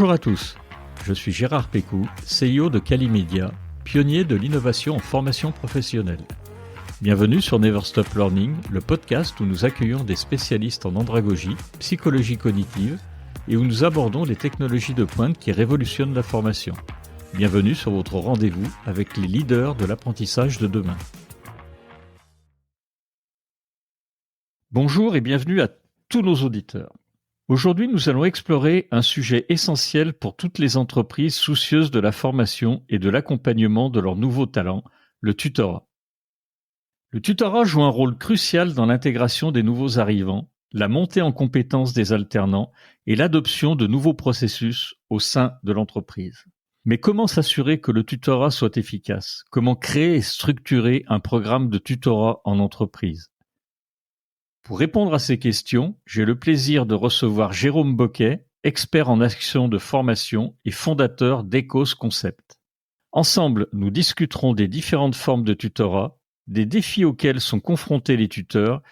Bonjour à tous, je suis Gérard Pécou, CEO de Calimedia, pionnier de l'innovation en formation professionnelle. Bienvenue sur Never Stop Learning, le podcast où nous accueillons des spécialistes en andragogie, psychologie cognitive et où nous abordons les technologies de pointe qui révolutionnent la formation. Bienvenue sur votre rendez-vous avec les leaders de l'apprentissage de demain. Bonjour et bienvenue à tous nos auditeurs. Aujourd'hui, nous allons explorer un sujet essentiel pour toutes les entreprises soucieuses de la formation et de l'accompagnement de leurs nouveaux talents, le tutorat. Le tutorat joue un rôle crucial dans l'intégration des nouveaux arrivants, la montée en compétences des alternants et l'adoption de nouveaux processus au sein de l'entreprise. Mais comment s'assurer que le tutorat soit efficace? Comment créer et structurer un programme de tutorat en entreprise? Pour répondre à ces questions, j'ai le plaisir de recevoir Jérôme Boquet, expert en action de formation et fondateur d'Ecos Concept. Ensemble, nous discuterons des différentes formes de tutorat, des défis auxquels sont confrontés les tuteurs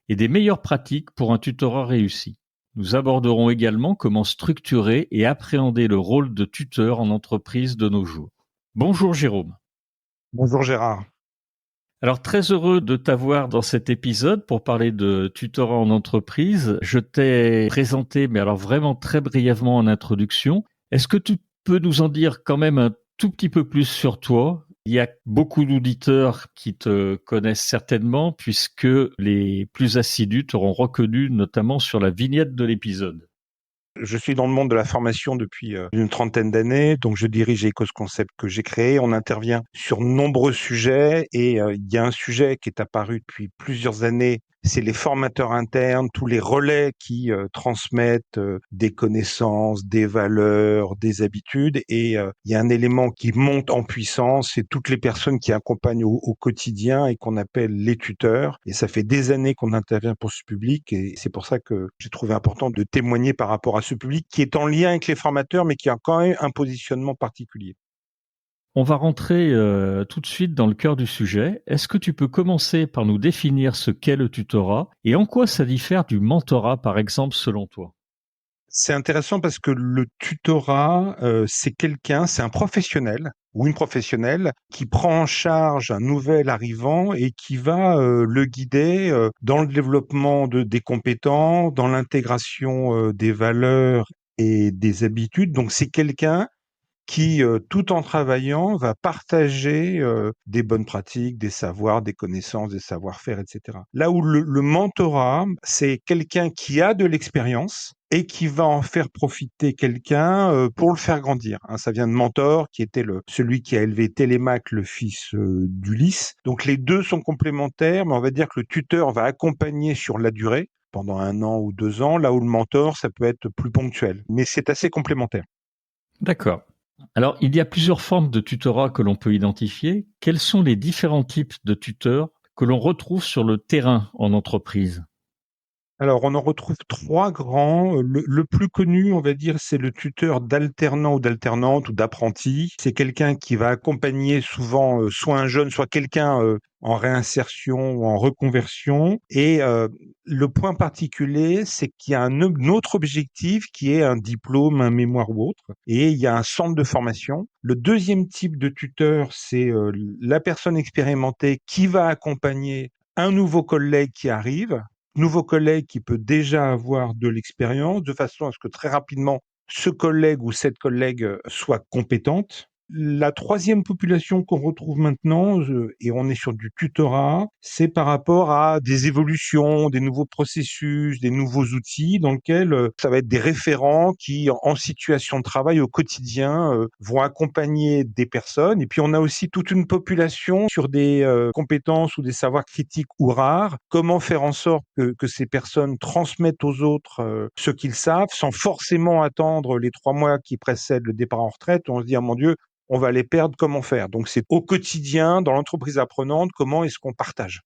et des meilleures pratiques pour un tutorat réussi. Nous aborderons également comment structurer et appréhender le rôle de tuteur en entreprise de nos jours. Bonjour Jérôme. Bonjour Gérard. Alors, très heureux de t'avoir dans cet épisode pour parler de tutorat en entreprise. Je t'ai présenté, mais alors vraiment très brièvement en introduction. Est-ce que tu peux nous en dire quand même un tout petit peu plus sur toi? Il y a beaucoup d'auditeurs qui te connaissent certainement puisque les plus assidus t'auront reconnu notamment sur la vignette de l'épisode. Je suis dans le monde de la formation depuis une trentaine d'années, donc je dirige Ecos Concept que j'ai créé. On intervient sur nombreux sujets et il y a un sujet qui est apparu depuis plusieurs années, c'est les formateurs internes, tous les relais qui transmettent des connaissances, des valeurs, des habitudes. Et il y a un élément qui monte en puissance, c'est toutes les personnes qui accompagnent au quotidien et qu'on appelle les tuteurs. Et ça fait des années qu'on intervient pour ce public et c'est pour ça que j'ai trouvé important de témoigner par rapport à ce public qui est en lien avec les formateurs, mais qui a quand même un positionnement particulier. On va rentrer tout de suite dans le cœur du sujet. Est-ce que tu peux commencer par nous définir ce qu'est le tutorat et en quoi ça diffère du mentorat, par exemple, selon toi? C'est intéressant parce que le tutorat, c'est un professionnel ou une professionnelle qui prend en charge un nouvel arrivant et qui va le guider dans le développement des compétences, dans l'intégration des valeurs et des habitudes. Donc c'est quelqu'un qui, tout en travaillant, va partager des bonnes pratiques, des savoirs, des connaissances, des savoir-faire, etc. Là où le mentorat, c'est quelqu'un qui a de l'expérience et qui va en faire profiter quelqu'un pour le faire grandir. Hein, ça vient de Mentor, qui était celui qui a élevé Télémaque, le fils d'Ulysse. Donc les deux sont complémentaires, mais on va dire que le tuteur va accompagner sur la durée, pendant 1 an ou 2 ans, là où le mentor, ça peut être plus ponctuel. Mais c'est assez complémentaire. D'accord. Alors, il y a plusieurs formes de tutorat que l'on peut identifier. Quels sont les différents types de tuteurs que l'on retrouve sur le terrain en entreprise? Alors, on en retrouve 3 grands. Le plus connu, on va dire, c'est le tuteur d'alternant ou d'alternante ou d'apprenti. C'est quelqu'un qui va accompagner souvent soit un jeune, soit quelqu'un en réinsertion ou en reconversion. Et le point particulier, c'est qu'il y a un autre objectif qui est un diplôme, un mémoire ou autre. Et il y a un centre de formation. Le deuxième type de tuteur, c'est la personne expérimentée qui va accompagner un nouveau collègue qui arrive, nouveau collègue qui peut déjà avoir de l'expérience, de façon à ce que très rapidement, ce collègue ou cette collègue soit compétente. La troisième population qu'on retrouve maintenant, et on est sur du tutorat, c'est par rapport à des évolutions, des nouveaux processus, des nouveaux outils dans lesquels ça va être des référents qui, en situation de travail au quotidien, vont accompagner des personnes. Et puis on a aussi toute une population sur des compétences ou des savoirs critiques ou rares. Comment faire en sorte que ces personnes transmettent aux autres ce qu'ils savent sans forcément attendre les 3 mois qui précèdent le départ en retraite. On se dit, ah mon Dieu, on va les perdre, comment faire? Donc c'est au quotidien, dans l'entreprise apprenante, comment est-ce qu'on partage?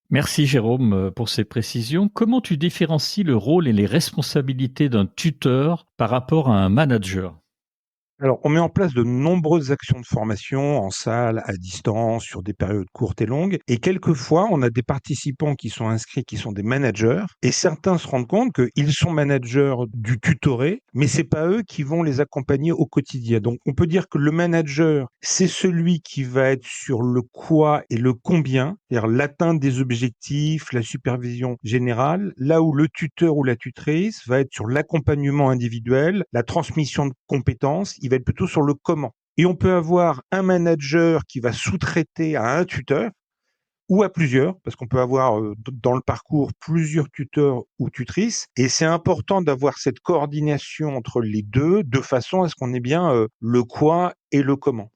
Merci Jérôme pour ces précisions. Comment tu différencies le rôle et les responsabilités d'un tuteur par rapport à un manager? Alors, on met en place de nombreuses actions de formation en salle, à distance, sur des périodes courtes et longues. Et quelquefois, on a des participants qui sont inscrits, qui sont des managers. Et certains se rendent compte qu'ils sont managers du tutoré, mais c'est pas eux qui vont les accompagner au quotidien. Donc, on peut dire que le manager, c'est celui qui va être sur le quoi et le combien, c'est-à-dire l'atteinte des objectifs, la supervision générale, là où le tuteur ou la tutrice va être sur l'accompagnement individuel, la transmission de compétences, il va être plutôt sur le comment. Et on peut avoir un manager qui va sous-traiter à un tuteur ou à plusieurs, parce qu'on peut avoir dans le parcours plusieurs tuteurs ou tutrices, et c'est important d'avoir cette coordination entre les deux, de façon à ce qu'on ait bien le quoi et le comment.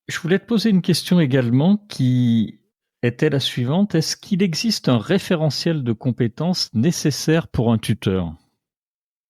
Je voulais te poser une question également qui était la suivante. Est-ce qu'il existe un référentiel de compétences nécessaire pour un tuteur?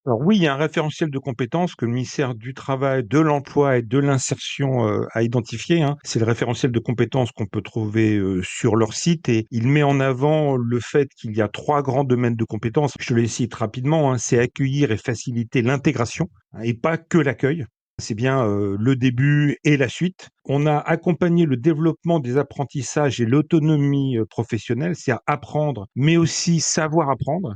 Alors oui, il y a un référentiel de compétences que le ministère du Travail, de l'Emploi et de l'Insertion a identifié, hein. C'est le référentiel de compétences qu'on peut trouver sur leur site et il met en avant le fait qu'il y a 3 grands domaines de compétences. Je les cite rapidement, hein. C'est accueillir et faciliter l'intégration, hein, et pas que l'accueil. C'est bien le début et la suite. On a accompagné le développement des apprentissages et l'autonomie professionnelle, c'est-à-dire apprendre, mais aussi savoir apprendre.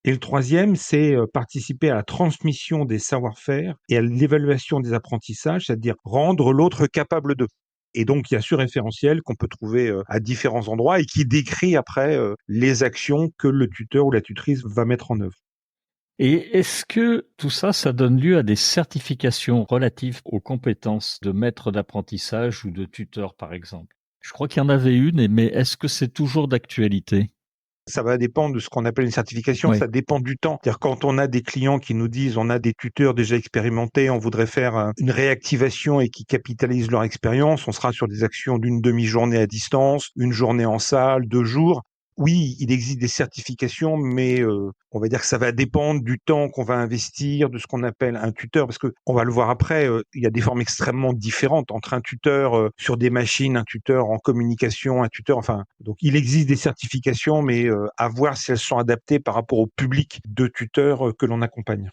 Et le troisième, c'est participer à la transmission des savoir-faire et à l'évaluation des apprentissages, c'est-à-dire rendre l'autre capable d'eux. Et donc, il y a ce référentiel qu'on peut trouver à différents endroits et qui décrit après les actions que le tuteur ou la tutrice va mettre en œuvre. Et est-ce que tout ça, ça donne lieu à des certifications relatives aux compétences de maître d'apprentissage ou de tuteur, par exemple? Je crois qu'il y en avait une, mais est-ce que c'est toujours d'actualité? Ça va dépendre de ce qu'on appelle une certification, Oui. ça dépend du temps. C'est-à-dire quand on a des clients qui nous disent on a des tuteurs déjà expérimentés, on voudrait faire une réactivation et qui capitalisent leur expérience, on sera sur des actions d'une demi-journée à distance, une journée en salle, 2 jours. Oui, il existe des certifications, mais on va dire que ça va dépendre du temps qu'on va investir, de ce qu'on appelle un tuteur, parce que on va le voir après, il y a des formes extrêmement différentes entre un tuteur sur des machines, un tuteur en communication, un tuteur, enfin, donc il existe des certifications, mais à voir si elles sont adaptées par rapport au public de tuteurs que l'on accompagne.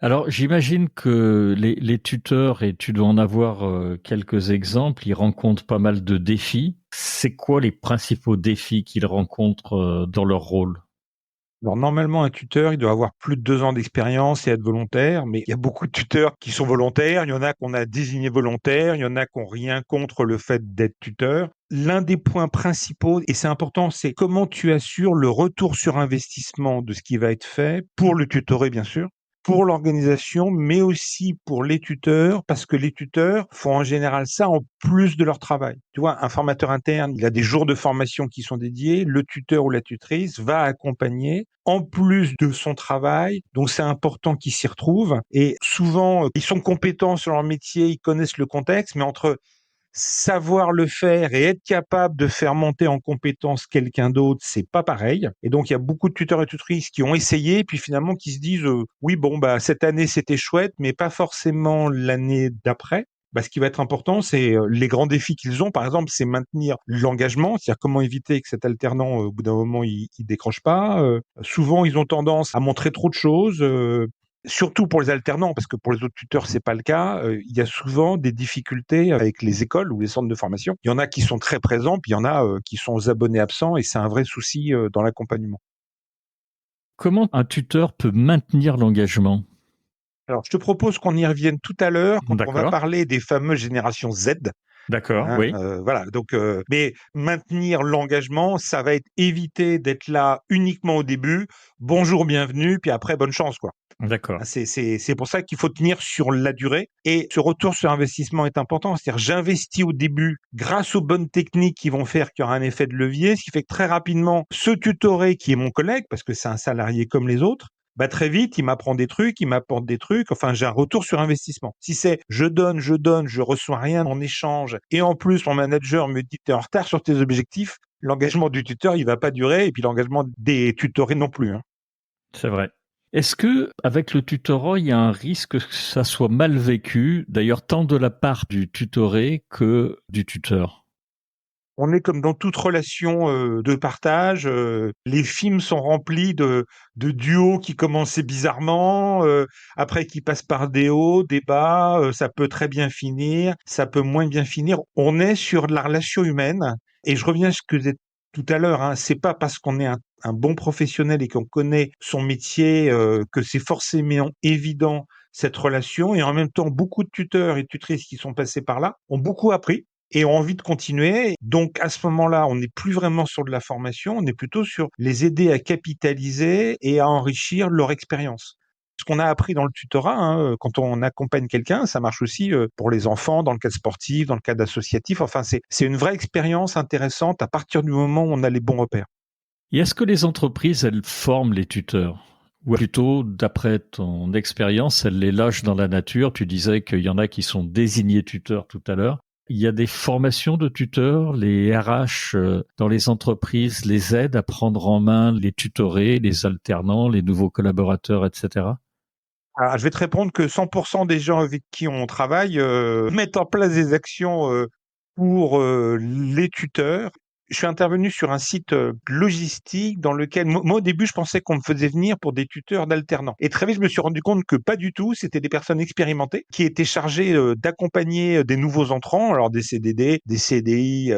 Alors, j'imagine que les tuteurs, et tu dois en avoir quelques exemples, ils rencontrent pas mal de défis. C'est quoi les principaux défis qu'ils rencontrent dans leur rôle? Alors normalement, un tuteur, il doit avoir plus de 2 ans d'expérience et être volontaire, mais il y a beaucoup de tuteurs qui sont volontaires, il y en a qu'on a désignés volontaires, il y en a qui ont rien contre le fait d'être tuteur. L'un des points principaux, et c'est important, c'est comment tu assures le retour sur investissement de ce qui va être fait pour le tutoré, bien sûr, pour l'organisation, mais aussi pour les tuteurs, parce que les tuteurs font en général ça en plus de leur travail. Tu vois, un formateur interne, il a des jours de formation qui sont dédiés, le tuteur ou la tutrice va accompagner en plus de son travail, donc c'est important qu'ils s'y retrouvent. Et souvent, ils sont compétents sur leur métier, ils connaissent le contexte, mais entre savoir le faire et être capable de faire monter en compétence quelqu'un d'autre, c'est pas pareil. Et donc, il y a beaucoup de tuteurs et tutrices qui ont essayé, puis finalement qui se disent oui, bon, bah, cette année, c'était chouette, mais pas forcément l'année d'après. Bah, ce qui va être important, c'est les grands défis qu'ils ont. Par exemple, c'est maintenir l'engagement, c'est-à-dire comment éviter que cet alternant, au bout d'un moment, il décroche pas. Souvent, ils ont tendance à montrer trop de choses. Surtout pour les alternants, parce que pour les autres tuteurs, c'est pas le cas. Il y a souvent des difficultés avec les écoles ou les centres de formation. Il y en a qui sont très présents, puis il y en a qui sont aux abonnés absents, et c'est un vrai souci dans l'accompagnement. Comment un tuteur peut maintenir l'engagement? Alors, je te propose qu'on y revienne tout à l'heure quand on va D'accord, parler des fameuses générations Z. d'accord, Hein, oui, voilà, donc mais maintenir l'engagement, ça va être éviter d'être là uniquement au début. Bonjour, bienvenue, puis après bonne chance, quoi. d'accord. C'est pour ça qu'il faut tenir sur la durée et ce retour sur investissement est important. C'est-à-dire, j'investis au début grâce aux bonnes techniques qui vont faire qu'il y aura un effet de levier, ce qui fait que très rapidement, ce tutoré qui est mon collègue, parce que c'est un salarié comme les autres, bah très vite, il m'apprend des trucs, il m'apporte des trucs. Enfin, j'ai un retour sur investissement. Si c'est je donne, je reçois rien en échange, et en plus mon manager me dit t'es en retard sur tes objectifs, l'engagement du tuteur il va pas durer, et puis l'engagement des tutorés non plus, hein. C'est vrai. Est-ce que, avec le tutorat, il y a un risque que ça soit mal vécu, d'ailleurs tant de la part du tutoré que du tuteur? On est comme dans toute relation de partage. Les films sont remplis de duos qui commençaient bizarrement, après qui passent par des hauts, des bas. Ça peut très bien finir, ça peut moins bien finir. On est sur de la relation humaine. Et je reviens à ce que vous êtes tout à l'heure. Hein, c'est pas parce qu'on est un bon professionnel et qu'on connaît son métier que c'est forcément évident cette relation. Et en même temps, beaucoup de tuteurs et tutrices qui sont passés par là ont beaucoup appris et ont envie de continuer. Donc, à ce moment-là, on n'est plus vraiment sur de la formation, on est plutôt sur les aider à capitaliser et à enrichir leur expérience. Ce qu'on a appris dans le tutorat, hein, quand on accompagne quelqu'un, ça marche aussi pour les enfants, dans le cadre sportif, dans le cadre associatif. Enfin, c'est une vraie expérience intéressante à partir du moment où on a les bons repères. Et est-ce que les entreprises, elles forment les tuteurs? Ou plutôt, d'après ton expérience, elles les lâchent dans la nature? Tu disais qu'il y en a qui sont désignés tuteurs tout à l'heure. Il y a des formations de tuteurs, les RH dans les entreprises les aident à prendre en main les tutorés, les alternants, les nouveaux collaborateurs, etc. Alors, je vais te répondre que 100% des gens avec qui on travaille mettent en place des actions pour les tuteurs. Je suis intervenu sur un site logistique dans lequel, moi au début, je pensais qu'on me faisait venir pour des tuteurs d'alternants. Et très vite, je me suis rendu compte que pas du tout, c'était des personnes expérimentées qui étaient chargées d'accompagner des nouveaux entrants, alors des CDD, des CDI,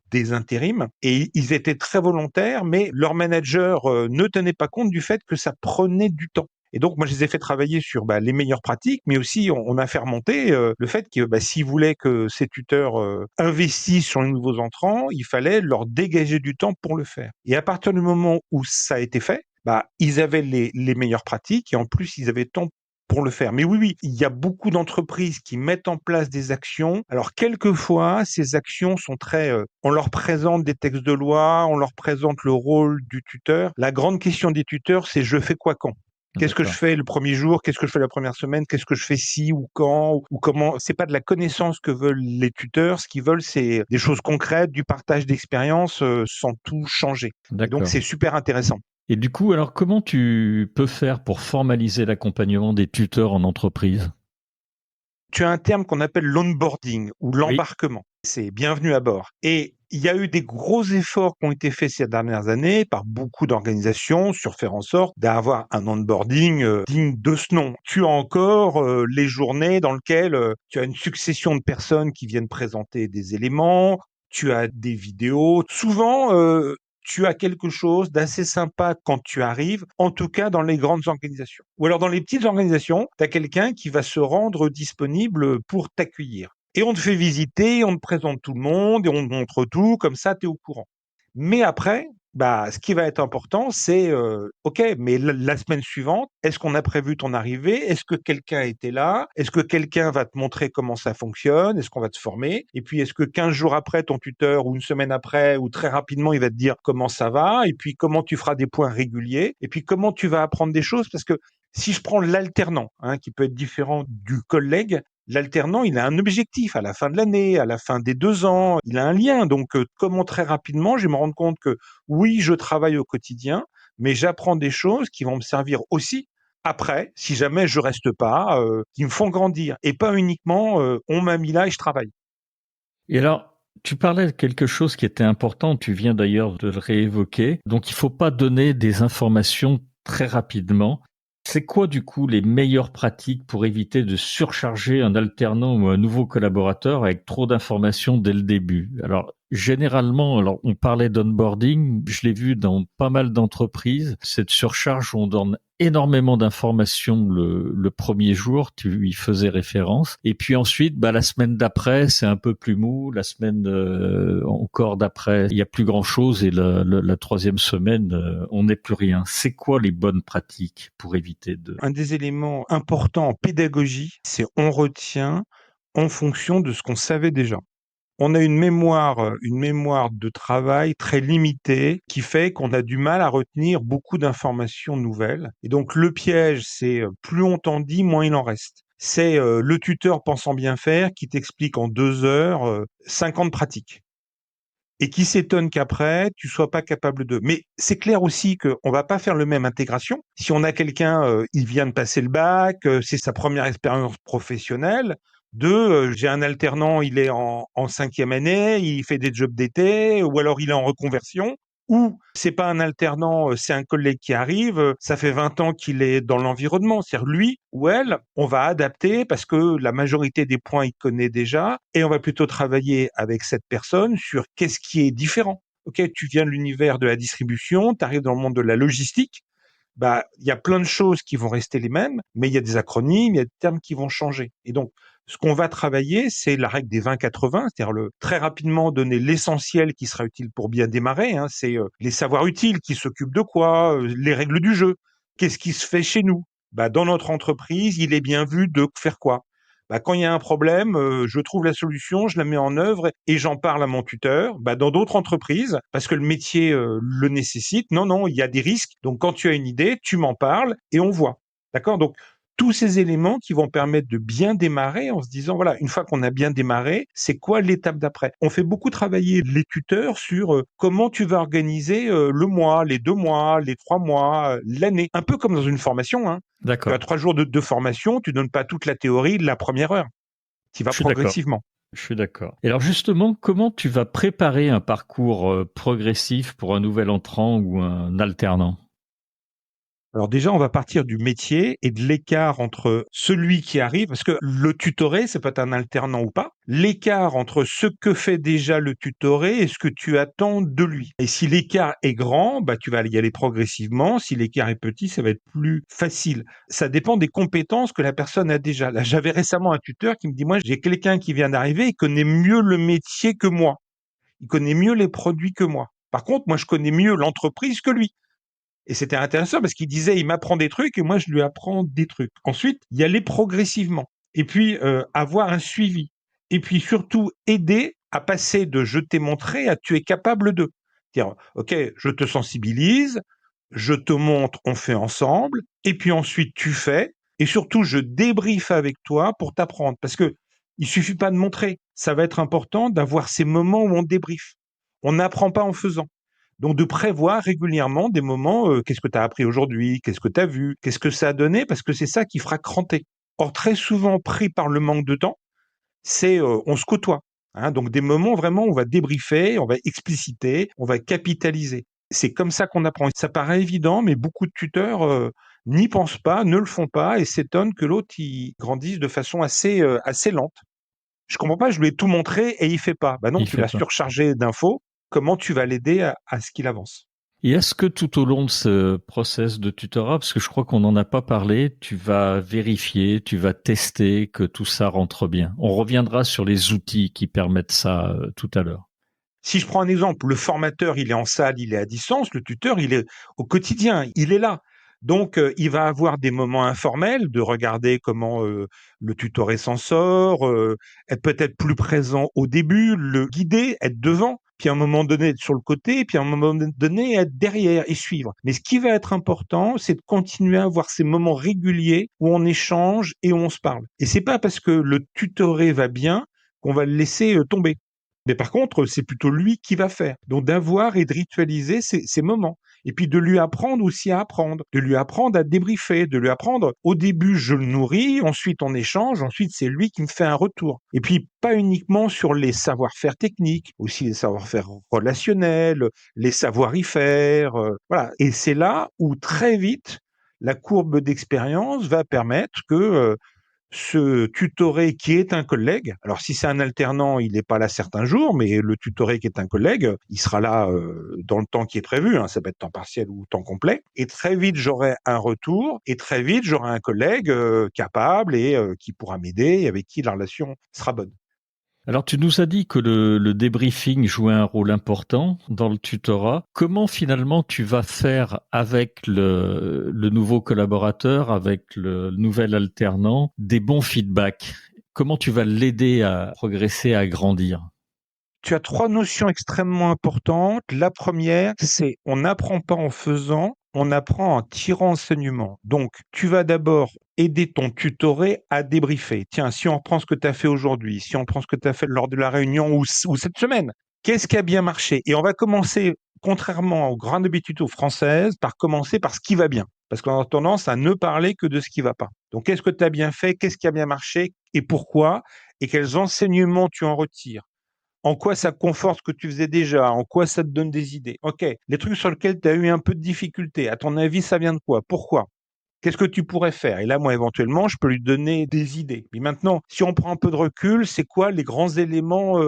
des intérims, et ils étaient très volontaires, mais leur manager ne tenait pas compte du fait que ça prenait du temps. Et donc, moi, je les ai fait travailler sur les meilleures pratiques, mais aussi on a fait remonter le fait que s'ils voulaient que ces tuteurs investissent sur les nouveaux entrants, il fallait leur dégager du temps pour le faire. Et à partir du moment où ça a été fait, ils avaient les meilleures pratiques et en plus, ils avaient le temps pour le faire. Mais oui, oui, il y a beaucoup d'entreprises qui mettent en place des actions. Alors, quelquefois, ces actions sont très... on leur présente des textes de loi, on leur présente le rôle du tuteur. La grande question des tuteurs, c'est je fais quoi quand? Qu'est-ce que je D'accord. fais le premier jour? Qu'est-ce que je fais la première semaine? Qu'est-ce que je fais si ou quand ou comment? C'est pas de la connaissance que veulent les tuteurs. Ce qu'ils veulent, c'est des choses concrètes, du partage d'expériences sans tout changer. Et donc, D'accord. c'est super intéressant. Et du coup, alors comment tu peux faire pour formaliser l'accompagnement des tuteurs en entreprise? Tu as un terme qu'on appelle l'onboarding ou Oui. l'embarquement. C'est bienvenue à bord. Et il y a eu des gros efforts qui ont été faits ces dernières années par beaucoup d'organisations sur faire en sorte d'avoir un onboarding digne de ce nom. Tu as encore les journées dans lesquelles tu as une succession de personnes qui viennent présenter des éléments, tu as des vidéos. Souvent, tu as quelque chose d'assez sympa quand tu arrives, en tout cas dans les grandes organisations. Ou alors dans les petites organisations, tu as quelqu'un qui va se rendre disponible pour t'accueillir. Et on te fait visiter, on te présente tout le monde, et on te montre tout, comme ça, tu es au courant. Mais après, ce qui va être important, c'est, OK, mais la semaine suivante, est-ce qu'on a prévu ton arrivée? Est-ce que quelqu'un était là? Est-ce que quelqu'un va te montrer comment ça fonctionne? Est-ce qu'on va te former? Et puis, est-ce que 15 jours après, ton tuteur, ou une semaine après, ou très rapidement, il va te dire comment ça va? Et puis, comment tu feras des points réguliers? Et puis, comment tu vas apprendre des choses? Parce que si je prends l'alternant, qui peut être différent du collègue, l'alternant, il a un objectif à la fin de l'année, à la fin des 2 ans, il a un lien. Donc, comment très rapidement, je vais me rendre compte que oui, je travaille au quotidien, mais j'apprends des choses qui vont me servir aussi après, si jamais je reste pas, qui me font grandir. Et pas uniquement, on m'a mis là et je travaille. Et alors, tu parlais de quelque chose qui était important, tu viens d'ailleurs de le réévoquer. Donc, il faut pas donner des informations très rapidement. C'est quoi, du coup, les meilleures pratiques pour éviter de surcharger un alternant ou un nouveau collaborateur avec trop d'informations dès le début? Alors, généralement, alors, on parlait d'onboarding, je l'ai vu dans pas mal d'entreprises, cette surcharge où on donne énormément d'informations le premier jour, tu y faisais référence. Et puis ensuite, la semaine d'après, c'est un peu plus mou. La semaine encore d'après, il y a plus grand-chose. Et la troisième semaine, on n'est plus rien. C'est quoi les bonnes pratiques pour éviter de... Un des éléments importants en pédagogie, c'est on retient en fonction de ce qu'on savait déjà. On a une mémoire de travail très limitée qui fait qu'on a du mal à retenir beaucoup d'informations nouvelles. Et donc le piège, c'est plus on t'en dit, moins il en reste. C'est le tuteur pensant bien faire qui t'explique en 2 heures 50 pratiques et qui s'étonne qu'après, tu sois pas capable de. Mais c'est clair aussi qu'on va pas faire le même intégration. Si on a quelqu'un, il vient de passer le bac, c'est sa première expérience professionnelle, J'ai un alternant, il est en 5e année, il fait des jobs d'été, ou alors il est en reconversion. Ou c'est pas un alternant, c'est un collègue qui arrive, ça fait 20 ans qu'il est dans l'environnement. C'est-à-dire lui ou elle, on va adapter parce que la majorité des points, il connaît déjà et on va plutôt travailler avec cette personne sur qu'est-ce qui est différent. OK, tu viens de l'univers de la distribution, tu arrives dans le monde de la logistique, bah, il y a plein de choses qui vont rester les mêmes, mais il y a des acronymes, il y a des termes qui vont changer. Et donc, ce qu'on va travailler, c'est la règle des 20-80, c'est-à-dire très rapidement donner l'essentiel qui sera utile pour bien démarrer. Hein, c'est les savoirs utiles, qui s'occupent de quoi, les règles du jeu. Qu'est-ce qui se fait chez nous? Bah, dans notre entreprise, il est bien vu de faire quoi? Bah, quand il y a un problème, je trouve la solution, je la mets en œuvre et j'en parle à mon tuteur. Bah, dans d'autres entreprises, parce que le métier le nécessite, non, non, il y a des risques. Donc, quand tu as une idée, tu m'en parles et on voit. D'accord? Donc, tous ces éléments qui vont permettre de bien démarrer en se disant, voilà, une fois qu'on a bien démarré, c'est quoi l'étape d'après? On fait beaucoup travailler les tuteurs sur comment tu vas organiser le mois, les 2 mois, les 3 mois, l'année. Un peu comme dans une formation, hein. Tu as D'accord. 3 jours de formation, tu donnes pas toute la théorie de la première heure. Tu vas Je suis d'accord. progressivement. Je suis d'accord. Et alors justement, comment tu vas préparer un parcours progressif pour un nouvel entrant ou un alternant? Alors déjà, on va partir du métier et de l'écart entre celui qui arrive, parce que le tutoré, c'est peut être un alternant ou pas, l'écart entre ce que fait déjà le tutoré et ce que tu attends de lui. Et si l'écart est grand, bah, tu vas y aller progressivement. Si l'écart est petit, ça va être plus facile. Ça dépend des compétences que la personne a déjà. Là, j'avais récemment un tuteur qui me dit, moi, j'ai quelqu'un qui vient d'arriver, il connaît mieux le métier que moi. Il connaît mieux les produits que moi. Par contre, moi, je connais mieux l'entreprise que lui. Et c'était intéressant parce qu'il disait, il m'apprend des trucs et moi, je lui apprends des trucs. Ensuite, y aller progressivement. Et puis, avoir un suivi. Et puis, surtout, aider à passer de je t'ai montré à tu es capable de. Dire, OK, je te sensibilise, je te montre, on fait ensemble. Et puis ensuite, tu fais. Et surtout, je débriefe avec toi pour t'apprendre. Parce que il suffit pas de montrer. Ça va être important d'avoir ces moments où on débriefe. On n'apprend pas en faisant. Donc de prévoir régulièrement des moments, qu'est-ce que tu as appris aujourd'hui? Qu'est-ce que tu as vu? Qu'est-ce que ça a donné? Parce que c'est ça qui fera cranter. Or très souvent pris par le manque de temps, c'est, on se côtoie, hein, donc des moments vraiment où on va débriefer, on va expliciter, on va capitaliser. C'est comme ça qu'on apprend. Ça paraît évident, mais beaucoup de tuteurs, n'y pensent pas, ne le font pas et s'étonnent que l'autre, il grandisse de façon assez lente. Je comprends pas, je lui ai tout montré et il fait pas. Bah non, Il tu fait l'as pas. surchargé d'infos. Comment tu vas l'aider à ce qu'il avance? Et est-ce que tout au long de ce process de tutorat, parce que je crois qu'on n'en a pas parlé, tu vas vérifier, tu vas tester que tout ça rentre bien. On reviendra sur les outils qui permettent ça tout à l'heure. Si je prends un exemple, le formateur, il est en salle, il est à distance, le tuteur, il est au quotidien, il est là. Donc, il va avoir des moments informels de regarder comment le tutoré s'en sort, être peut-être plus présent au début, le guider, être devant, puis à un moment donné être sur le côté, puis à un moment donné être derrière et suivre. Mais ce qui va être important, c'est de continuer à avoir ces moments réguliers où on échange et où on se parle. Et c'est pas parce que le tutoré va bien qu'on va le laisser tomber. Mais par contre, c'est plutôt lui qui va faire. Donc d'avoir et de ritualiser ces moments. Et puis de lui apprendre aussi à apprendre, de lui apprendre à débriefer, de lui apprendre, au début je le nourris, ensuite on échange, ensuite c'est lui qui me fait un retour. Et puis pas uniquement sur les savoir-faire techniques, aussi les savoir-faire relationnels, les savoir-y-faire, voilà. Et c'est là où très vite, la courbe d'expérience va permettre que ce tutoré qui est un collègue, alors si c'est un alternant, il n'est pas là certains jours, mais le tutoré qui est un collègue, il sera là dans le temps qui est prévu, hein, ça peut être temps partiel ou temps complet, et très vite j'aurai un retour, et très vite j'aurai un collègue capable et qui pourra m'aider, et avec qui la relation sera bonne. Alors, tu nous as dit que le débriefing jouait un rôle important dans le tutorat. Comment finalement tu vas faire avec le nouveau collaborateur, avec le nouvel alternant, des bons feedbacks? Comment tu vas l'aider à progresser, à grandir? Tu as 3 notions extrêmement importantes. La première, c'est on n'apprend pas en faisant, on apprend en tirant enseignement. Donc, tu vas d'abord aider ton tutoré à débriefer. Tiens, si on reprend ce que tu as fait aujourd'hui, si on reprend ce que tu as fait lors de la réunion ou cette semaine, qu'est-ce qui a bien marché? Et on va commencer, contrairement aux grandes habitudes françaises, par commencer par ce qui va bien. Parce qu'on a tendance à ne parler que de ce qui va pas. Donc, qu'est-ce que tu as bien fait? Qu'est-ce qui a bien marché? Et pourquoi? et quels enseignements tu en retires. En quoi ça conforte ce que tu faisais déjà, en quoi ça te donne des idées. Ok, les trucs sur lesquels tu as eu un peu de difficulté, à ton avis, ça vient de quoi? Pourquoi? Qu'est-ce que tu pourrais faire? Et là, moi, éventuellement, je peux lui donner des idées. Mais maintenant, si on prend un peu de recul, c'est quoi les grands éléments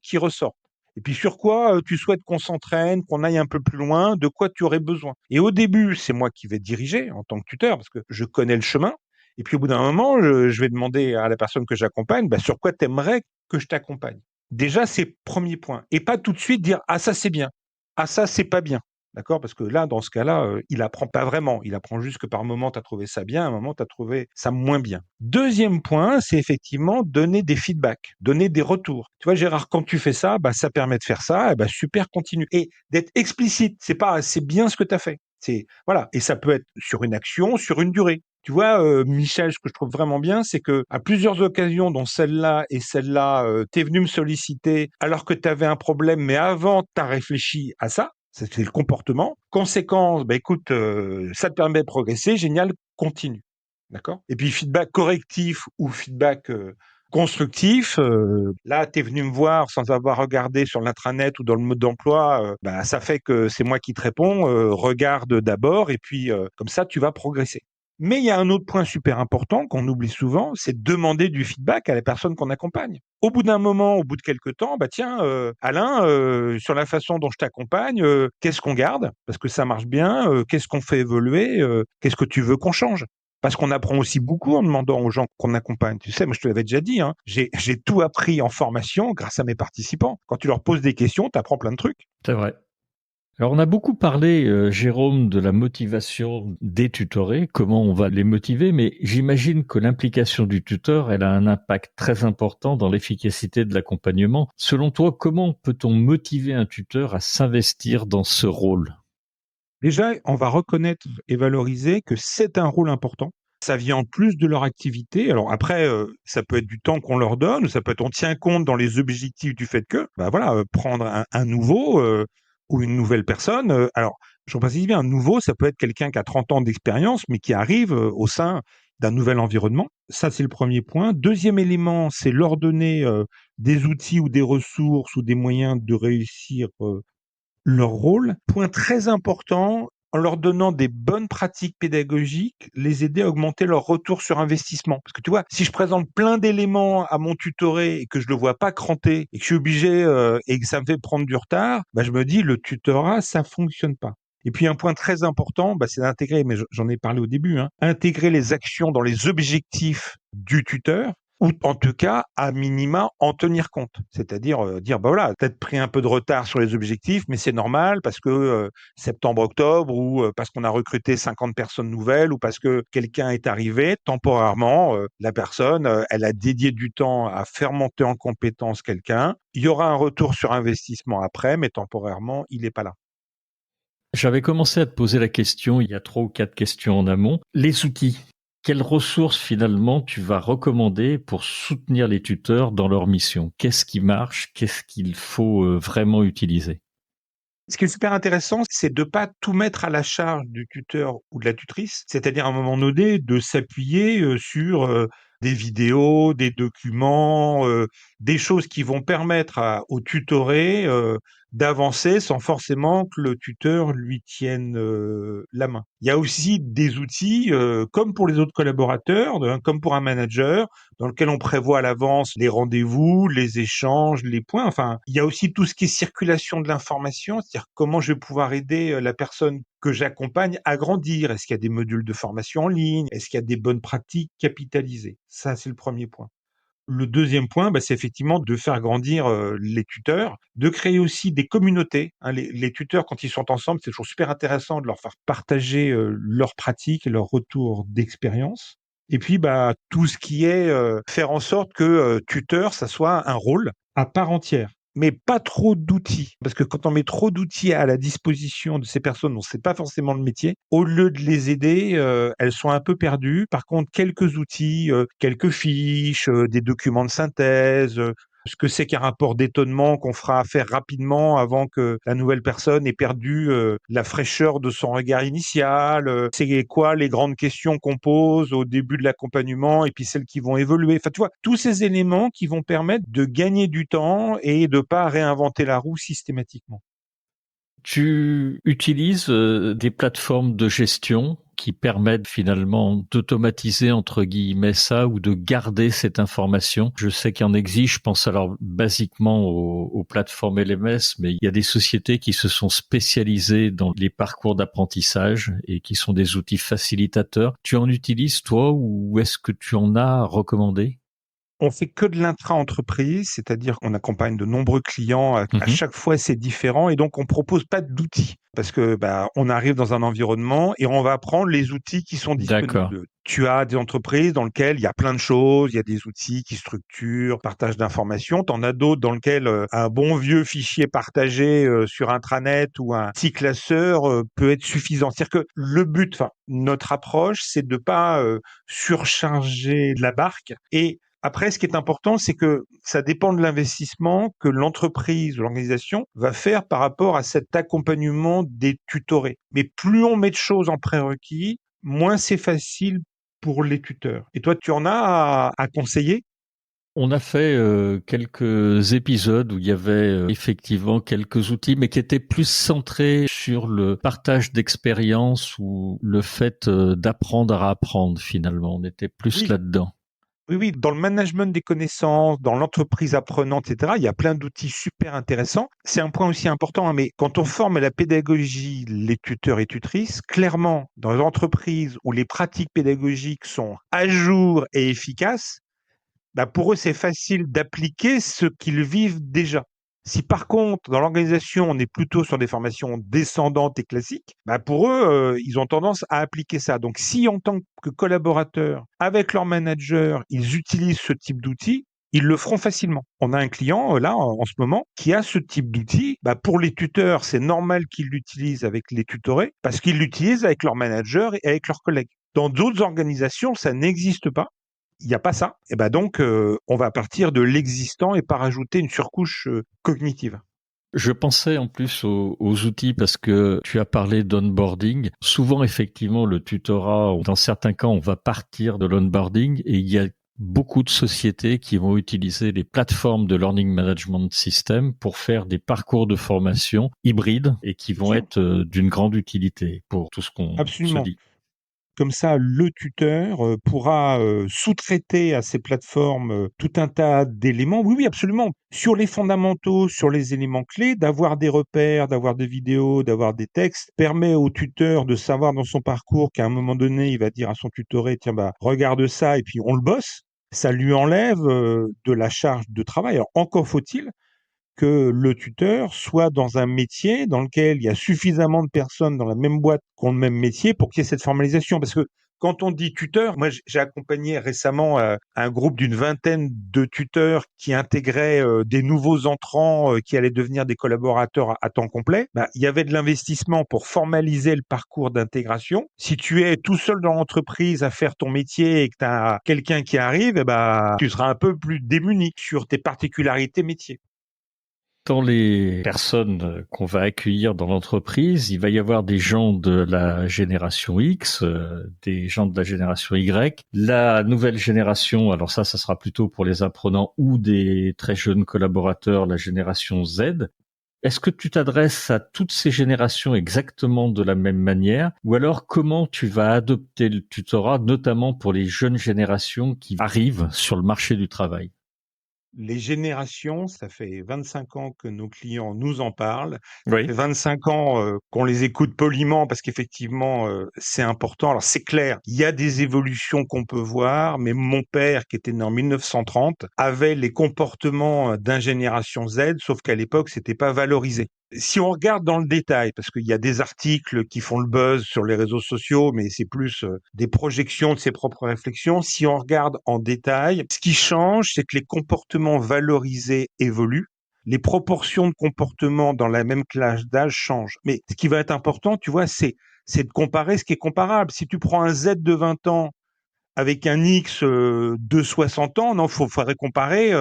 qui ressortent? Et puis sur quoi tu souhaites qu'on s'entraîne, qu'on aille un peu plus loin, de quoi tu aurais besoin? Et au début, c'est moi qui vais diriger en tant que tuteur, parce que je connais le chemin. Et puis au bout d'un moment, je vais demander à la personne que j'accompagne, bah, sur quoi tu aimerais que je t'accompagne? Déjà, c'est premier point. Et pas tout de suite dire, ah ça c'est bien, ah ça c'est pas bien. D'accord? Parce que là, dans ce cas-là, il apprend pas vraiment. Il apprend juste que par moment, tu as trouvé ça bien, à un moment, tu as trouvé ça moins bien. Deuxième point, c'est effectivement donner des feedbacks, donner des retours. Tu vois, Gérard, quand tu fais ça, bah, ça permet de faire ça, et bah, super, continue. Et d'être explicite. C'est bien ce que tu as fait. Voilà. Et ça peut être sur une action, sur une durée. Tu vois, Michel, ce que je trouve vraiment bien, c'est que à plusieurs occasions, dont celle-là et celle-là, tu es venu me solliciter alors que tu avais un problème, mais avant, tu as réfléchi à ça. C'est le comportement. Conséquence, bah écoute, ça te permet de progresser, génial, continue. D'accord? Et puis feedback correctif ou feedback constructif, là, tu es venu me voir sans avoir regardé sur l'intranet ou dans le mode d'emploi, bah, ça fait que c'est moi qui te réponds, regarde d'abord et puis comme ça, tu vas progresser. Mais il y a un autre point super important qu'on oublie souvent, c'est de demander du feedback à la personne qu'on accompagne. Au bout d'un moment, au bout de quelques temps, bah tiens, Alain, sur la façon dont je t'accompagne, qu'est-ce qu'on garde? Parce que ça marche bien, qu'est-ce qu'on fait évoluer? Qu'est-ce que tu veux qu'on change? Parce qu'on apprend aussi beaucoup en demandant aux gens qu'on accompagne. Tu sais, moi je te l'avais déjà dit, hein, j'ai tout appris en formation grâce à mes participants. Quand tu leur poses des questions, tu apprends plein de trucs. C'est vrai. Alors, on a beaucoup parlé, Jérôme, de la motivation des tutorés, comment on va les motiver, mais j'imagine que l'implication du tuteur, elle a un impact très important dans l'efficacité de l'accompagnement. Selon toi, comment peut-on motiver un tuteur à s'investir dans ce rôle? Déjà, on va reconnaître et valoriser que c'est un rôle important. Ça vient en plus de leur activité. Alors après, ça peut être du temps qu'on leur donne, ou ça peut être on tient compte dans les objectifs du fait que, bah voilà, prendre un nouveau ou une nouvelle personne. Alors, je précise bien, un nouveau, ça peut être quelqu'un qui a 30 ans d'expérience, mais qui arrive au sein d'un nouvel environnement. Ça, c'est le premier point. Deuxième élément, c'est leur donner des outils ou des ressources ou des moyens de réussir leur rôle. Point très important, en leur donnant des bonnes pratiques pédagogiques, les aider à augmenter leur retour sur investissement. Parce que tu vois, si je présente plein d'éléments à mon tutoré et que je le vois pas cranter et que je suis obligé et que ça me fait prendre du retard, bah, je me dis le tutorat, ça fonctionne pas. Et puis un point très important, bah, c'est d'intégrer, mais j'en ai parlé au début, hein, intégrer les actions dans les objectifs du tuteur ou en tout cas, à minima, en tenir compte. C'est-à-dire dire, bah voilà, peut-être pris un peu de retard sur les objectifs, mais c'est normal parce que septembre-octobre ou parce qu'on a recruté 50 personnes nouvelles ou parce que quelqu'un est arrivé temporairement, la personne, elle a dédié du temps à faire monter en compétence quelqu'un. Il y aura un retour sur investissement après, mais temporairement, il n'est pas là. J'avais commencé à te poser la question, il y a 3 ou 4 questions en amont. Les outils. Quelles ressources finalement tu vas recommander pour soutenir les tuteurs dans leur mission? Qu'est-ce qui marche? Qu'est-ce qu'il faut vraiment utiliser? Ce qui est super intéressant, c'est de pas tout mettre à la charge du tuteur ou de la tutrice, c'est-à-dire à un moment donné de s'appuyer sur des vidéos, des documents, des choses qui vont permettre au tutoré d'avancer sans forcément que le tuteur lui tienne la main. Il y a aussi des outils, comme pour les autres collaborateurs, comme pour un manager, dans lequel on prévoit à l'avance les rendez-vous, les échanges, les points. Enfin, il y a aussi tout ce qui est circulation de l'information, c'est-à-dire comment je vais pouvoir aider la personne que j'accompagne à grandir. Est-ce qu'il y a des modules de formation en ligne? Est-ce qu'il y a des bonnes pratiques capitalisées? Ça, c'est le premier point. Le deuxième point, bah, c'est effectivement de faire grandir les tuteurs, de créer aussi des communautés. Hein. Les tuteurs, quand ils sont ensemble, c'est toujours super intéressant de leur faire partager leurs pratiques et leurs retours d'expérience. Et puis, bah, tout ce qui est faire en sorte que tuteur, ça soit un rôle à part entière. Mais pas trop d'outils. Parce que quand on met trop d'outils à la disposition de ces personnes dont c'est pas forcément le métier, au lieu de les aider, elles sont un peu perdues. Par contre, quelques outils, quelques fiches, des documents de synthèse, ce que c'est qu'un rapport d'étonnement qu'on fera faire rapidement avant que la nouvelle personne ait perdu la fraîcheur de son regard initial, c'est quoi les grandes questions qu'on pose au début de l'accompagnement et puis celles qui vont évoluer. Enfin, tu vois, tous ces éléments qui vont permettre de gagner du temps et de pas réinventer la roue systématiquement. Tu utilises des plateformes de gestion qui permettent finalement d'automatiser entre guillemets ça ou de garder cette information. Je sais qu'il y en existe, je pense alors basiquement aux plateformes LMS, mais il y a des sociétés qui se sont spécialisées dans les parcours d'apprentissage et qui sont des outils facilitateurs. Tu en utilises toi ou est-ce que tu en as recommandé? On fait que de l'intra-entreprise, c'est-à-dire qu'on accompagne de nombreux clients. À Mhm. chaque fois, c'est différent et donc on propose pas d'outils parce que on arrive dans un environnement et on va apprendre les outils qui sont D'accord. disponibles. Tu as des entreprises dans lesquelles il y a plein de choses, il y a des outils qui structurent, partagent d'informations. Tu en as d'autres dans lesquelles un bon vieux fichier partagé sur intranet ou un petit classeur peut être suffisant. C'est-à-dire que le but, enfin, notre approche, c'est de pas surcharger la barque et après, ce qui est important, c'est que ça dépend de l'investissement que l'entreprise ou l'organisation va faire par rapport à cet accompagnement des tutorés. Mais plus on met de choses en prérequis, moins c'est facile pour les tuteurs. Et toi, tu en as à conseiller? On a fait quelques épisodes où il y avait effectivement quelques outils, mais qui étaient plus centrés sur le partage d'expérience ou le fait d'apprendre à apprendre finalement. On était plus Oui. là-dedans. Oui, oui, dans le management des connaissances, dans l'entreprise apprenante, etc., il y a plein d'outils super intéressants. C'est un point aussi important, hein, mais quand on forme à la pédagogie les tuteurs et tutrices, clairement, dans les entreprises où les pratiques pédagogiques sont à jour et efficaces, pour eux, c'est facile d'appliquer ce qu'ils vivent déjà. Si par contre, dans l'organisation, on est plutôt sur des formations descendantes et classiques, pour eux, ils ont tendance à appliquer ça. Donc, si en tant que collaborateurs, avec leur manager, ils utilisent ce type d'outils, ils le feront facilement. On a un client, là, en ce moment, qui a ce type d'outils. Pour les tuteurs, c'est normal qu'ils l'utilisent avec les tutorés, parce qu'ils l'utilisent avec leur manager et avec leurs collègues. Dans d'autres organisations, ça n'existe pas. Il n'y a pas ça. Et donc, on va partir de l'existant et pas rajouter une surcouche cognitive. Je pensais en plus aux outils parce que tu as parlé d'onboarding. Souvent, effectivement, le tutorat, dans certains cas, on va partir de l'onboarding et il y a beaucoup de sociétés qui vont utiliser les plateformes de learning management system pour faire des parcours de formation hybrides et qui Bien vont sûr, être d'une grande utilité pour tout ce qu'on se absolument. dit. Comme ça, le tuteur pourra sous-traiter à ces plateformes tout un tas d'éléments. Oui, oui, absolument. Sur les fondamentaux, sur les éléments clés, d'avoir des repères, d'avoir des vidéos, d'avoir des textes, permet au tuteur de savoir dans son parcours qu'à un moment donné, il va dire à son tutoré, tiens, regarde ça, et puis on le bosse. Ça lui enlève de la charge de travail. Alors, encore faut-il que le tuteur soit dans un métier dans lequel il y a suffisamment de personnes dans la même boîte qui ont le même métier pour qu'il y ait cette formalisation. Parce que quand on dit tuteur, moi j'ai accompagné récemment un groupe d'une vingtaine de tuteurs qui intégraient des nouveaux entrants qui allaient devenir des collaborateurs à temps complet. Il y avait de l'investissement pour formaliser le parcours d'intégration. Si tu es tout seul dans l'entreprise à faire ton métier et que tu as quelqu'un qui arrive, tu seras un peu plus démuni sur tes particularités métiers. Dans les personnes qu'on va accueillir dans l'entreprise, il va y avoir des gens de la génération X, des gens de la génération Y, la nouvelle génération, alors ça sera plutôt pour les apprenants ou des très jeunes collaborateurs, la génération Z. Est-ce que tu t'adresses à toutes ces générations exactement de la même manière ou alors comment tu vas adopter le tutorat, notamment pour les jeunes générations qui arrivent sur le marché du travail? Les générations, ça fait 25 ans que nos clients nous en parlent. Ça Oui. fait 25 ans qu'on les écoute poliment parce qu'effectivement, c'est important. Alors c'est clair, il y a des évolutions qu'on peut voir, mais mon père, qui était né en 1930, avait les comportements d'un génération Z, sauf qu'à l'époque, c'était pas valorisé. Si on regarde dans le détail, parce qu'il y a des articles qui font le buzz sur les réseaux sociaux, mais c'est plus des projections de ses propres réflexions. Si on regarde en détail, ce qui change, c'est que les comportements valorisés évoluent. Les proportions de comportements dans la même classe d'âge changent. Mais ce qui va être important, tu vois, c'est de comparer ce qui est comparable. Si tu prends un Z de 20 ans avec un X de 60 ans. Non, faudrait comparer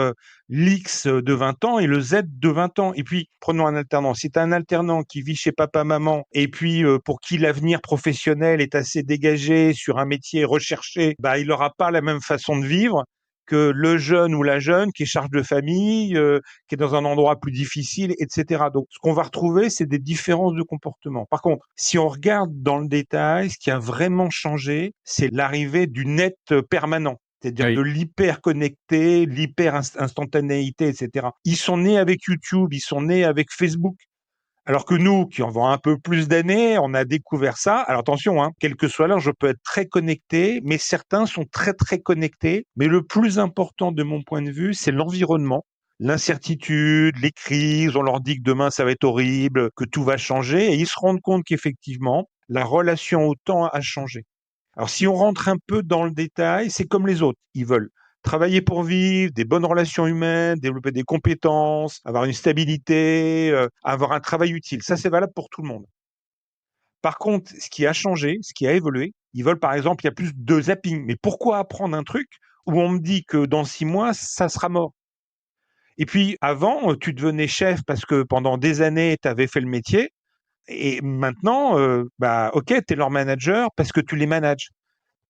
l'X de 20 ans et le Z de 20 ans. Et puis, prenons un alternant. Si tu as un alternant qui vit chez papa-maman et puis pour qui l'avenir professionnel est assez dégagé sur un métier recherché, bah, il n'aura pas la même façon de vivre que le jeune ou la jeune qui est charge de famille, qui est dans un endroit plus difficile, etc. Donc, ce qu'on va retrouver, c'est des différences de comportement. Par contre, si on regarde dans le détail, ce qui a vraiment changé, c'est l'arrivée du net permanent. C'est-à-dire de Oui. l'hyper connecté, l'hyper instantanéité, etc. Ils sont nés avec YouTube, ils sont nés avec Facebook. Alors que nous, qui en avons un peu plus d'années, on a découvert ça. Alors attention, hein, quel que soit l'âge, je peux être très connecté, mais certains sont très très connectés. Mais le plus important de mon point de vue, c'est l'environnement, l'incertitude, les crises. On leur dit que demain ça va être horrible, que tout va changer, et ils se rendent compte qu'effectivement, la relation au temps a changé. Alors si on rentre un peu dans le détail, c'est comme les autres. Ils veulent travailler pour vivre, des bonnes relations humaines, développer des compétences, avoir une stabilité, avoir un travail utile. Ça, c'est valable pour tout le monde. Par contre, ce qui a changé, ce qui a évolué, ils veulent par exemple, il y a plus de zapping. Mais pourquoi apprendre un truc où on me dit que dans 6 mois, ça sera mort? Et puis avant, tu devenais chef parce que pendant des années, tu avais fait le métier. Et maintenant, bah, ok, tu es leur manager parce que tu les manages.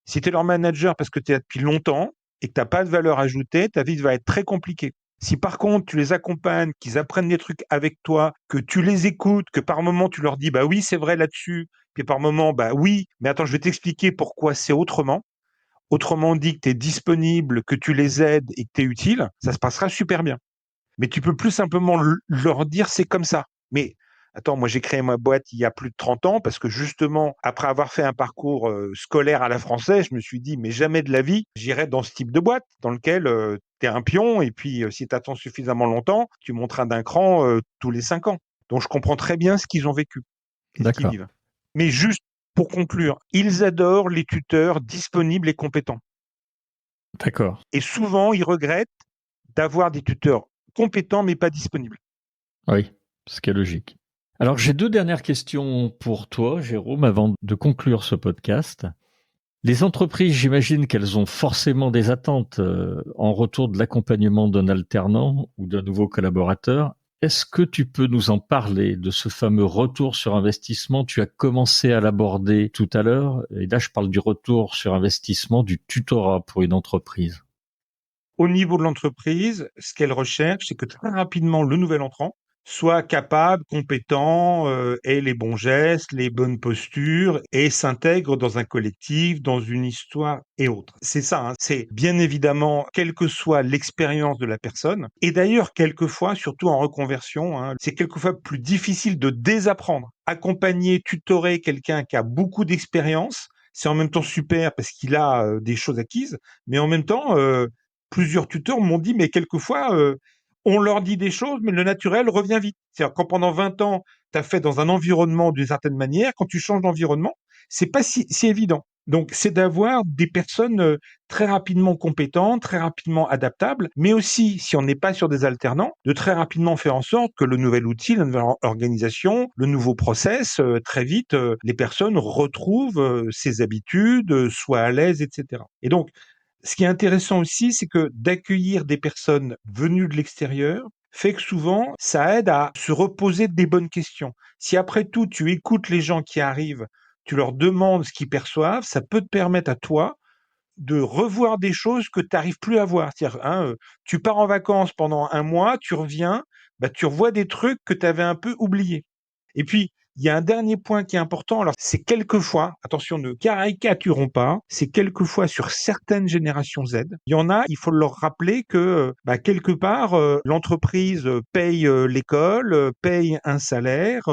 Si tu es leur manager parce que tu es là depuis longtemps et que tu n'as pas de valeur ajoutée, ta vie va être très compliquée. Si par contre tu les accompagnes, qu'ils apprennent des trucs avec toi, que tu les écoutes, que par moment tu leur dis bah oui c'est vrai là-dessus, puis par moment bah oui, mais attends je vais t'expliquer pourquoi c'est autrement. Autrement dit que tu es disponible, que tu les aides et que tu es utile, ça se passera super bien. Mais tu peux plus simplement leur dire c'est comme ça. Mais attends, moi j'ai créé ma boîte il y a plus de 30 ans parce que justement, après avoir fait un parcours scolaire à la française, je me suis dit, mais jamais de la vie, j'irai dans ce type de boîte dans lequel tu es un pion et puis si tu attends suffisamment longtemps, tu monteras d'un cran tous les 5 ans. Donc je comprends très bien ce qu'ils ont vécu et ce qu'ils D'accord. vivent. Mais juste pour conclure, ils adorent les tuteurs disponibles et compétents. D'accord. Et souvent, ils regrettent d'avoir des tuteurs compétents mais pas disponibles. Oui, ce qui est logique. Alors, j'ai deux dernières questions pour toi, Jérôme, avant de conclure ce podcast. Les entreprises, j'imagine qu'elles ont forcément des attentes en retour de l'accompagnement d'un alternant ou d'un nouveau collaborateur. Est-ce que tu peux nous en parler de ce fameux retour sur investissement? Tu as commencé à l'aborder tout à l'heure, et là je parle du retour sur investissement du tutorat pour une entreprise. Au niveau de l'entreprise, ce qu'elle recherche, c'est que très rapidement, le nouvel entrant soit capable, compétent, ait les bons gestes, les bonnes postures et s'intègre dans un collectif, dans une histoire et autres. C'est ça, hein. C'est bien évidemment, quelle que soit l'expérience de la personne. Et d'ailleurs, quelquefois, surtout en reconversion, hein, c'est quelquefois plus difficile de désapprendre. Accompagner, tutorer quelqu'un qui a beaucoup d'expérience, c'est en même temps super parce qu'il a des choses acquises, mais en même temps, plusieurs tuteurs m'ont dit, mais quelquefois, on leur dit des choses, mais le naturel revient vite. C'est-à-dire quand pendant 20 ans, tu as fait dans un environnement d'une certaine manière, quand tu changes d'environnement, c'est pas si évident. Donc, c'est d'avoir des personnes très rapidement compétentes, très rapidement adaptables, mais aussi, si on n'est pas sur des alternants, de très rapidement faire en sorte que le nouvel outil, la nouvelle organisation, le nouveau process, très vite, les personnes retrouvent ses habitudes, soient à l'aise, etc. Et donc, ce qui est intéressant aussi, c'est que d'accueillir des personnes venues de l'extérieur fait que souvent, ça aide à se reposer des bonnes questions. Si après tout, tu écoutes les gens qui arrivent, tu leur demandes ce qu'ils perçoivent, ça peut te permettre à toi de revoir des choses que tu n'arrives plus à voir. C'est-à-dire, hein, tu pars en vacances pendant un mois, tu reviens, bah, tu revois des trucs que tu avais un peu oubliés. Et puis, il y a un dernier point qui est important. Alors, c'est quelquefois, attention, ne caricaturons pas, c'est quelquefois sur certaines générations Z. Il y en a, il faut leur rappeler que, bah, quelque part, l'entreprise paye l'école, paye un salaire,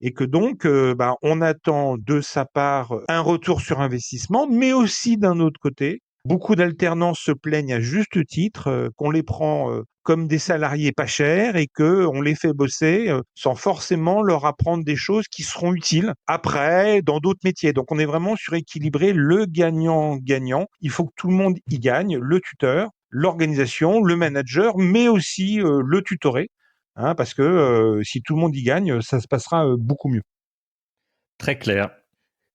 et que donc, bah, on attend de sa part un retour sur investissement, mais aussi d'un autre côté, beaucoup d'alternants se plaignent à juste titre qu'on les prend comme des salariés pas chers et qu'on les fait bosser sans forcément leur apprendre des choses qui seront utiles après dans d'autres métiers. Donc on est vraiment sur équilibrer le gagnant-gagnant. Il faut que tout le monde y gagne, le tuteur, l'organisation, le manager, mais aussi le tutoré. Hein, parce que si tout le monde y gagne, ça se passera beaucoup mieux. Très clair.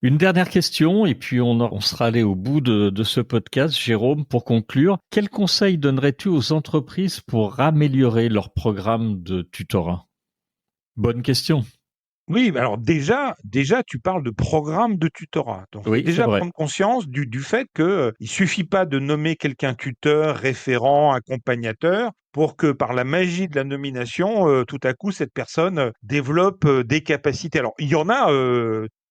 Une dernière question, et puis on sera allé au bout de ce podcast. Jérôme, pour conclure, quels conseils donnerais-tu aux entreprises pour améliorer leur programme de tutorat? Bonne question. Oui, alors déjà, tu parles de programme de tutorat. Donc, Oui, c'est déjà vrai. prendre conscience du fait que il suffit pas de nommer quelqu'un tuteur, référent, accompagnateur pour que par la magie de la nomination, tout à coup, cette personne développe des capacités. Alors, il y en a,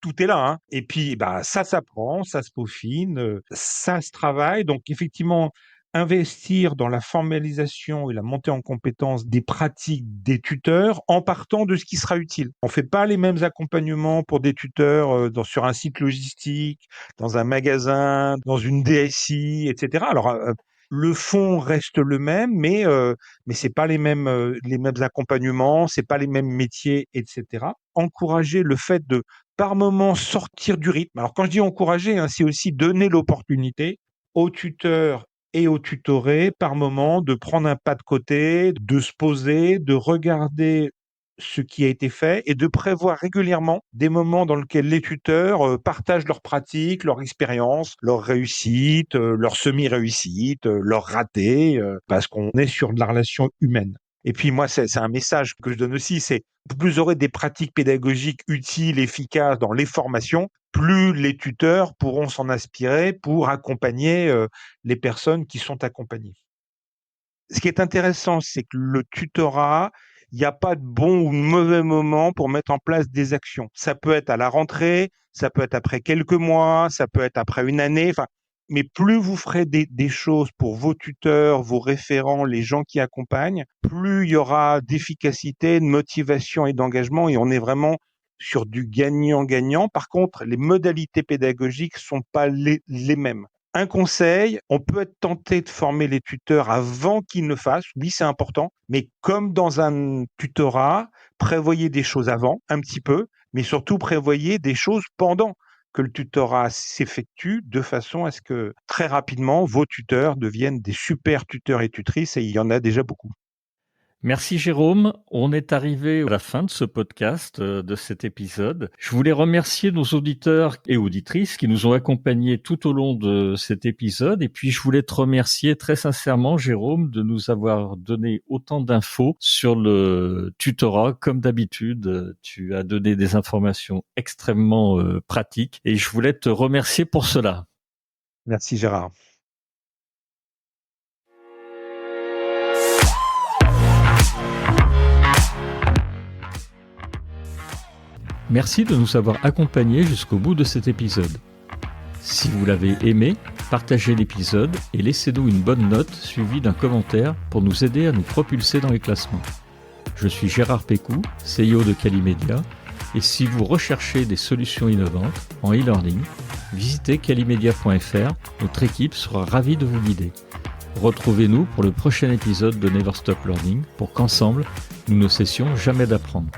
tout est là, hein. Et puis, bah, ça s'apprend, ça se peaufine, ça se travaille. Donc, effectivement, investir dans la formalisation et la montée en compétence des pratiques des tuteurs en partant de ce qui sera utile. On fait pas les mêmes accompagnements pour des tuteurs sur un site logistique, dans un magasin, dans une DSI, etc. Alors, le fond reste le même, mais c'est pas les mêmes accompagnements, c'est pas les mêmes métiers, etc. Encourager le fait de par moment sortir du rythme. Alors quand je dis encourager, hein, c'est aussi donner l'opportunité aux tuteurs et aux tutorés par moment de prendre un pas de côté, de se poser, de regarder ce qui a été fait et de prévoir régulièrement des moments dans lesquels les tuteurs partagent leurs pratiques, leur expérience, leurs réussites, leurs semi-réussites, leurs ratés, parce qu'on est sur de la relation humaine. Et puis moi, c'est un message que je donne aussi, c'est plus vous aurez des pratiques pédagogiques utiles, efficaces dans les formations, plus les tuteurs pourront s'en inspirer pour accompagner les personnes qui sont accompagnées. Ce qui est intéressant, c'est que le tutorat, il n'y a pas de bon ou de mauvais moment pour mettre en place des actions. Ça peut être à la rentrée, ça peut être après quelques mois, ça peut être après une année. Enfin, mais plus vous ferez des choses pour vos tuteurs, vos référents, les gens qui accompagnent, plus il y aura d'efficacité, de motivation et d'engagement. Et on est vraiment sur du gagnant-gagnant. Par contre, les modalités pédagogiques sont pas les mêmes. Un conseil, on peut être tenté de former les tuteurs avant qu'ils ne fassent. Oui, c'est important. Mais comme dans un tutorat, prévoyez des choses avant, un petit peu, mais surtout prévoyez des choses pendant que le tutorat s'effectue de façon à ce que très rapidement, vos tuteurs deviennent des super tuteurs et tutrices et il y en a déjà beaucoup. Merci Jérôme. On est arrivé à la fin de ce podcast, de cet épisode. Je voulais remercier nos auditeurs et auditrices qui nous ont accompagnés tout au long de cet épisode. Et puis, je voulais te remercier très sincèrement, Jérôme, de nous avoir donné autant d'infos sur le tutorat. Comme d'habitude, tu as donné des informations extrêmement pratiques et je voulais te remercier pour cela. Merci Gérard. Merci de nous avoir accompagnés jusqu'au bout de cet épisode. Si vous l'avez aimé, partagez l'épisode et laissez-nous une bonne note suivie d'un commentaire pour nous aider à nous propulser dans les classements. Je suis Gérard Pécou, CEO de Calimedia, et si vous recherchez des solutions innovantes en e-learning, visitez calimedia.fr, notre équipe sera ravie de vous guider. Retrouvez-nous pour le prochain épisode de Never Stop Learning pour qu'ensemble, nous ne cessions jamais d'apprendre.